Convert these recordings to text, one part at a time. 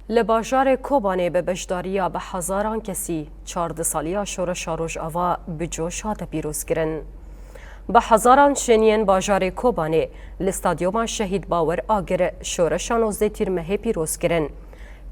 لباجار کوبانه به بشداریا به هزاران کسی 14 سالیا شورش روجاوا به جوش هات پیروز کرن. به هزاران شنین باجار کوبانه لستادیوم شهید باور آگر شورش 19 تیر مه پیروز کرن.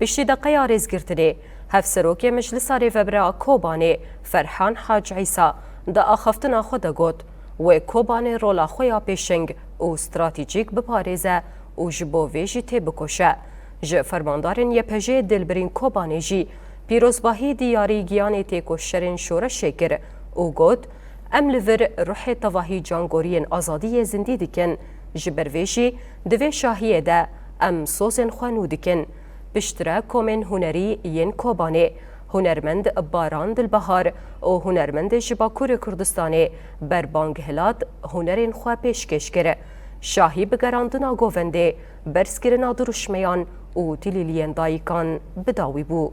پشتی دقیقه آرزگرتنه هفسروک مجلس ریفبرا کوبانه فرحان حاج عیسی دا آخفتنا خود گوت و کوبانه رولا خویا پیشنگ او استراتیجیک بپارزه او جبو ویجی تی بکشه. ج فرماندارن یه پجه دلبرین کوبانه جی پیروزباهی دیاری گیان تیکو شرین شورش شکر او گوت ام لور روح تواهی جانگورین آزادی زندی دکن جبرویجی دوی شاهیه ده ام سوزن خوانو دکن بشتره کومن هنری ین کوبانه هنرمند باران دلبهار او هنرمند جباکور کردستانه بر بانگ هلاد هنرین خواه پیشکش کره شاهی بگراندنا گوونده برسکرنا درشمیان او تلیلین دایکان بداوی بو.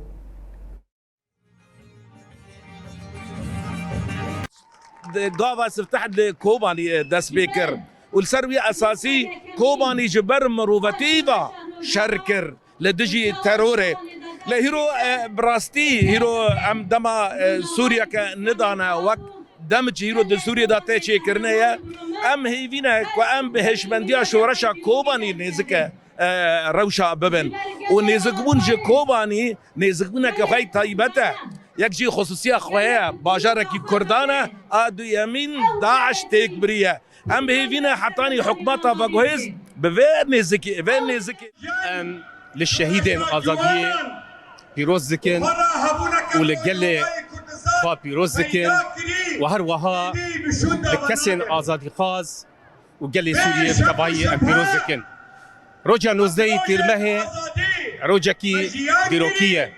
قاوا سفتح كوباني داس بيكر والسروي اساسي كوباني جبر مروفتيفا شركر لدجي تروري لهيرو براستي هيرو ام دما سوريا كندانا وقت دمج هيرو د سوريا دا تشي كرنيا ام هيفينا وام بهشمنديا شورشا كوباني نزكه روشا ببن ونزقبون جي كوباني نزقبون كخي طيبته يكجي خصوصيه خويا باجاركي كردانه ادو يمين داعش تكبريه ام بهيفينا حطاني حكمتها فقويز بفين نزكي فين نزكي للشهيدين آزادية بيروز ذكن ولقلة خوا بيروز ذكن وهروها لكسن آزادي خاز وقلة سوريا بتبعية بيروز ذكن روجا نوزدي تيرمه روجاكي ديروكية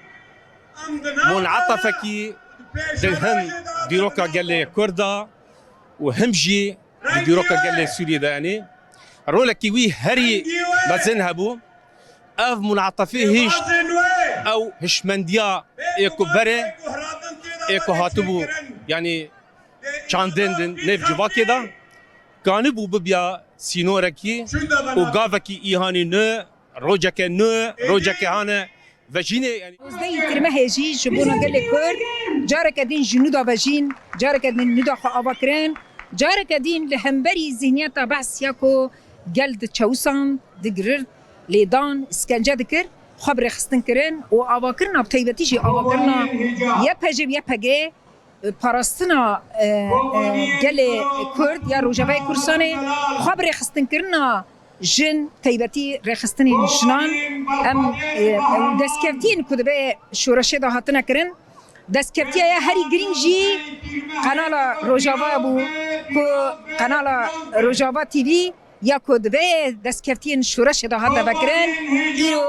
منعطفكي دلهم ديروكا قلة كردا وهمجي ديروكا قلة سوريا داني رولكي وي هري مازنهبو اف منعطفه هيش او هشمنديا ايكو بري ايكو هاتبو يعني چاندن نف جوا كده كانبو ببيا سينوركي وقافكي ايهاني نو روجاكي نو روجاكي هانا فاجيني يعني زي ترمه هجي جبونا قال لك كرد جارك دين جنودا فاجين جارك دين نودا خابكرين جارك دين لهمبري زينيتا بحث ياكو جلد تشوسان دقرر لیدان اسکنجه دکر خبر خستن کرن و آواکرنا بتایبتی جی آواکرنا یه پجب یه پگه پاراستنا گل کرد یا روجاوی کورسانه خبر خستن کرنا جن تایبتی رخستن جنان ام دستکفتین کدبه شورشه ده هاتنا کرن دستکفتی یا هری گرینجی قنال روجاوا بو کو قنال روجاوا تیوی یا کدوه دستکفتین شورش ده هاتا بکرن ایرو